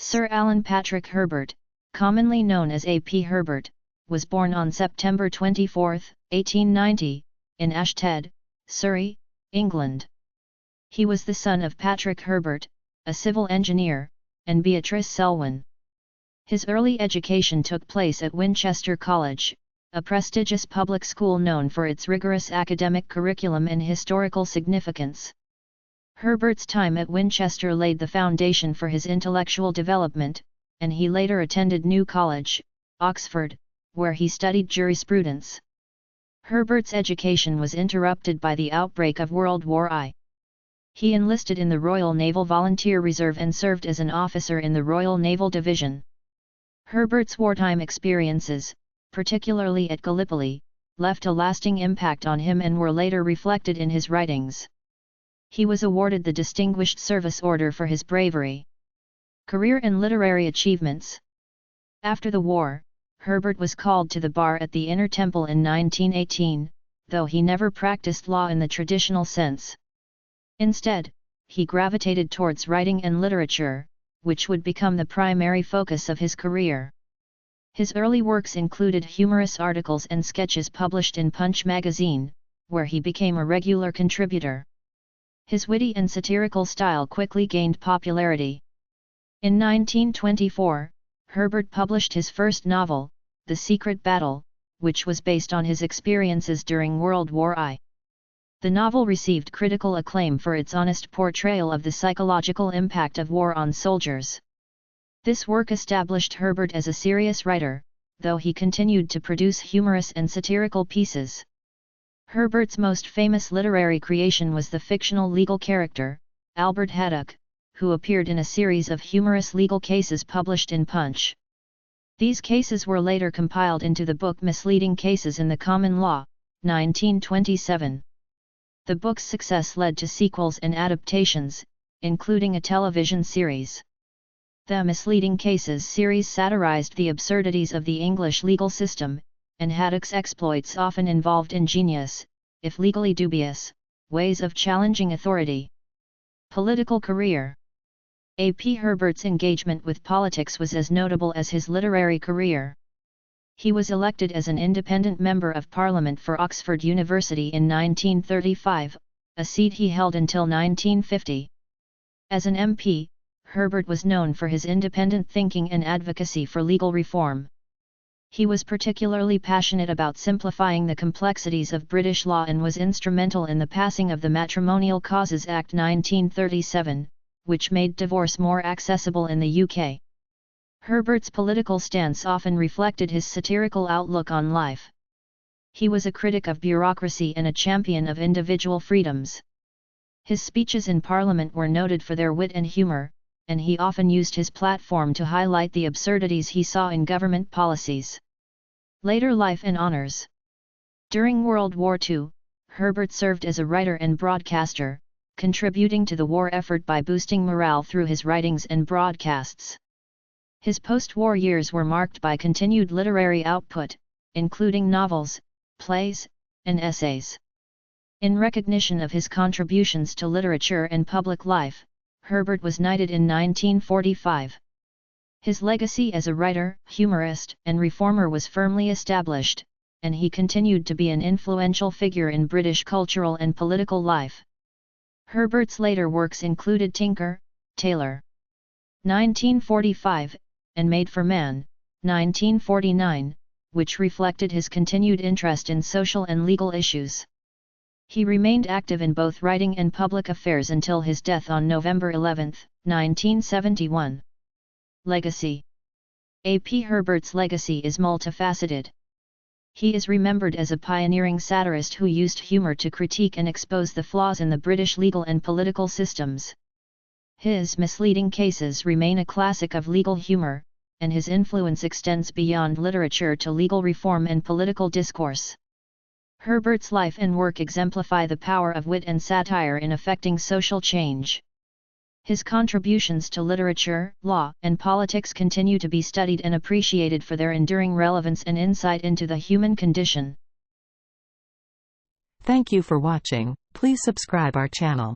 Sir Alan Patrick Herbert, commonly known as A.P. Herbert, was born on September 24, 1890, in Ashted, Surrey, England. He was the son of Patrick Herbert, a civil engineer, and Beatrice Selwyn. His early education took place at Winchester College, a prestigious public school known for its rigorous academic curriculum and historical significance. Herbert's time at Winchester laid the foundation for his intellectual development, and he later attended New College, Oxford, where he studied jurisprudence. Herbert's education was interrupted by the outbreak of World War I. He enlisted in the Royal Naval Volunteer Reserve and served as an officer in the Royal Naval Division. Herbert's wartime experiences, particularly at Gallipoli, left a lasting impact on him and were later reflected in his writings. He was awarded the Distinguished Service Order for his bravery. Career and literary achievements. After the war, Herbert was called to the bar at the Inner Temple in 1918, though he never practiced law in the traditional sense. Instead, he gravitated towards writing and literature, which would become the primary focus of his career. His early works included humorous articles and sketches published in Punch magazine, where he became a regular contributor. His witty and satirical style quickly gained popularity. In 1924, Herbert published his first novel, The Secret Battle, which was based on his experiences during World War I. The novel received critical acclaim for its honest portrayal of the psychological impact of war on soldiers. This work established Herbert as a serious writer, though he continued to produce humorous and satirical pieces. Herbert's most famous literary creation was the fictional legal character, Albert Haddock, who appeared in a series of humorous legal cases published in Punch. These cases were later compiled into the book Misleading Cases in the Common Law, 1927. The book's success led to sequels and adaptations, including a television series. The Misleading Cases series satirized the absurdities of the English legal system, and Haddock's exploits often involved ingenious, if legally dubious, ways of challenging authority. Political career. A.P. Herbert's engagement with politics was as notable as his literary career. He was elected as an independent member of Parliament for Oxford University in 1935, a seat he held until 1950. As an MP, Herbert was known for his independent thinking and advocacy for legal reform. He was particularly passionate about simplifying the complexities of British law and was instrumental in the passing of the Matrimonial Causes Act 1937, which made divorce more accessible in the UK. Herbert's political stance often reflected his satirical outlook on life. He was a critic of bureaucracy and a champion of individual freedoms. His speeches in Parliament were noted for their wit and humour, and he often used his platform to highlight the absurdities he saw in government policies. Later life and honours. During World War II, Herbert served as a writer and broadcaster, contributing to the war effort by boosting morale through his writings and broadcasts. His post-war years were marked by continued literary output, including novels, plays, and essays. In recognition of his contributions to literature and public life, Herbert was knighted in 1945. His legacy as a writer, humorist, and reformer was firmly established, and he continued to be an influential figure in British cultural and political life. Herbert's later works included Tinker, Tailor, 1945, and Made for Man, 1949, which reflected his continued interest in social and legal issues. He remained active in both writing and public affairs until his death on November 11, 1971. Legacy. A.P. Herbert's legacy is multifaceted. He is remembered as a pioneering satirist who used humour to critique and expose the flaws in the British legal and political systems. His Misleading Cases remain a classic of legal humour, and his influence extends beyond literature to legal reform and political discourse. Herbert's life and work exemplify the power of wit and satire in effecting social change. His contributions to literature, law, and politics continue to be studied and appreciated for their enduring relevance and insight into the human condition. Thank you for watching. Please subscribe our channel.